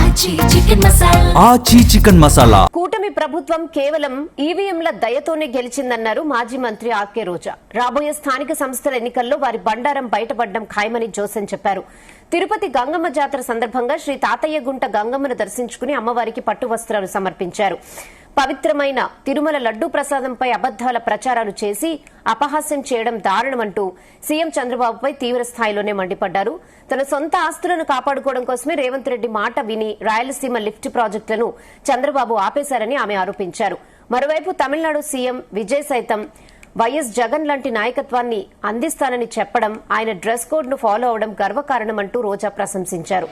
ఆచి చికెన్ మసాలా. కూటమి ప్రభుత్వం కేవలం ఈవీఎంల దయతోనే గెలిచిందన్నారు మాజీ మంత్రి ఆర్కే రోజా. రాబోయే స్థానిక సంస్థల ఎన్నికల్లో వారి బండారం బయటపడడం ఖాయమని జోసెన్ చెప్పారు. తిరుపతి గంగమ్మ జాతర సందర్భంగా శ్రీ తాతయ్య గుంట గంగమ్మను దర్శించుకుని అమ్మవారికి పట్టు వస్త్రాలు సమర్పించారు. పవిత్రమైన తిరుమల లడ్డూ ప్రసాదంపై అబద్దాల ప్రచారాలు చేసి అపహాస్యం చేయడం దారుణమంటూ సీఎం చంద్రబాబుపై తీవ్ర స్థాయిలోనే మండిపడ్డారు. తన సొంత ఆస్తులను కాపాడుకోవడం కోసమే రేవంత్ రెడ్డి మాట విని రాయలసీమ లిఫ్ట్ ప్రాజెక్టులను చంద్రబాబు ఆపేశారని ఆమె ఆరోపించారు. మరోవైపు తమిళనాడు సీఎం విజయ్ సైతం వైఎస్ జగన్ లాంటి నాయకత్వాన్ని అందిస్తానని చెప్పడం, ఆయన డ్రెస్ కోడ్ ను ఫాలో అవడం గర్వకారణమంటూ రోజా ప్రశంసించారు.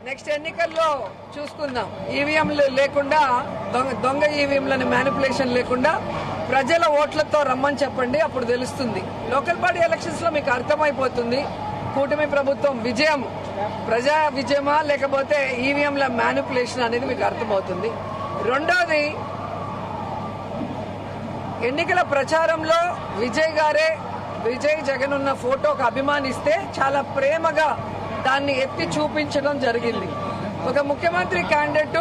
నెక్స్ట్ ఎన్నికల్లో చూసుకుందాం. ఈవీఎంలు లేకుండా, దొంగ ఈవీఎంలని మ్యానిపులేషన్ లేకుండా ప్రజల ఓట్లతో రమ్మని చెప్పండి, అప్పుడు తెలుస్తుంది. లోకల్ బాడీ ఎలక్షన్స్ లో మీకు అర్థమైపోతుంది కూటమి ప్రభుత్వం విజయం ప్రజా విజయమా లేకపోతే ఈవీఎంల మ్యానిపులేషన్ అనేది మీకు అర్థమవుతుంది. రెండోది, ఎన్నికల ప్రచారంలో విజయ్ జగన్ ఉన్న ఫోటోకు అభిమానిస్తే చాలా ప్రేమగా దాన్ని ఎత్తి చూపించడం జరిగింది. ఒక ముఖ్యమంత్రి క్యాండిడేట్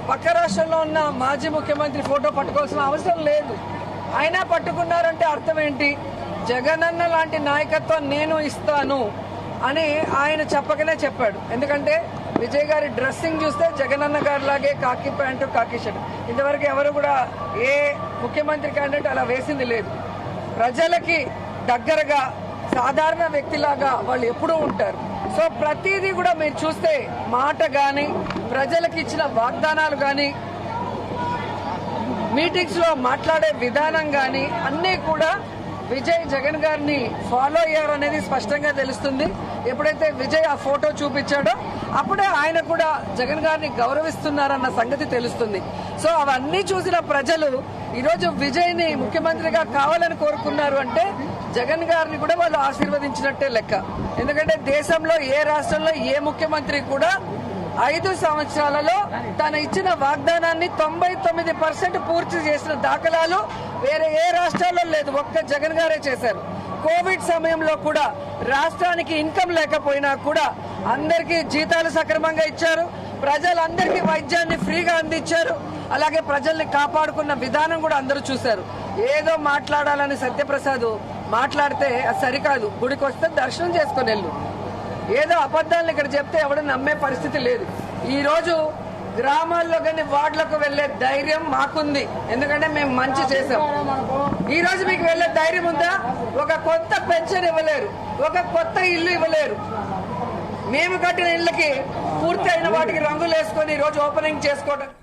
పక్క రాష్ట్రంలో ఉన్న మాజీ ముఖ్యమంత్రి ఫోటో పట్టుకోవాల్సిన అవసరం లేదు. అయినా పట్టుకున్నారంటే అర్థం ఏంటి? జగనన్న లాంటి నాయకత్వం నేను ఇస్తాను అని ఆయన చెప్పకనే చెప్పాడు. ఎందుకంటే విజయ్ గారి డ్రెస్సింగ్ చూస్తే జగనన్న గారి లాగే కాకి ప్యాంటు కాకి షర్ట్. ఇంతవరకు ఎవరు కూడా ఏ ముఖ్యమంత్రి క్యాండిడేట్ అలా వేసింది లేదు. ప్రజలకి దగ్గరగా సాధారణ వ్యక్తిలాగా వాళ్ళు ఎప్పుడూ ఉంటారు. సో ప్రతిదీ కూడా మీరు చూస్తే మాట గాని, ప్రజలకు ఇచ్చిన వాగ్దానాలు గాని, మీటింగ్స్ లో మాట్లాడే విధానం గాని అన్నీ కూడా విజయ్ జగన్ గారిని ఫాలో అయ్యారనేది స్పష్టంగా తెలుస్తుంది. ఎప్పుడైతే విజయ్ ఆ ఫోటో చూపించాడో అప్పుడే ఆయన కూడా జగన్ గారిని గౌరవిస్తున్నారన్న సంగతి తెలుస్తుంది. సో అవన్నీ చూసిన ప్రజలు ఈరోజు విజయ్ ని ముఖ్యమంత్రిగా కావాలని కోరుకున్నారు అంటే జగన్ గారిని కూడా వాళ్ళు ఆశీర్వదించినట్టే లెక్క. ఎందుకంటే దేశంలో ఏ రాష్ట్రంలో ఏ ముఖ్యమంత్రి కూడా 5 సంవత్సరాలలో తన ఇచ్చిన వాగ్దానాన్ని 99% పూర్తి చేసిన దాఖలాలు వేరే ఏ రాష్ట్రాల్లో లేదు. ఒక్క జగన్ గారే చేశారు. కోవిడ్ సమయంలో కూడా రాష్ట్రానికి ఇన్కమ్ లేకపోయినా కూడా అందరికీ జీతాలు సక్రమంగా ఇచ్చారు. ప్రజలందరికీ వైద్యాన్ని ఫ్రీగా అందించారు. అలాగే ప్రజల్ని కాపాడుకున్న విధానం కూడా అందరూ చూశారు. ఏదో మాట్లాడాలని సత్యప్రసాద్ మాట్లాడితే అది సరికాదు. గుడికి వస్తే దర్శనం చేసుకుని వెళ్ళు. ఏదో అబద్దాలను ఇక్కడ చెప్తే ఎవడు నమ్మే పరిస్థితి లేదు. ఈ రోజు గ్రామాల్లో కానీ వార్డులకు వెళ్లే ధైర్యం మాకుంది. ఎందుకంటే మేము మంచి చేసాం. ఈ రోజు మీకు వెళ్లే ధైర్యం ఉందా? ఒక కొత్త పెన్షన్ ఇవ్వలేరు, ఒక కొత్త ఇల్లు ఇవ్వలేరు. మేము కట్టిన ఇళ్ళకి పూర్తి అయిన వాటికి రంగులు వేసుకొని ఈ రోజు ఓపెనింగ్ చేసుకోవడం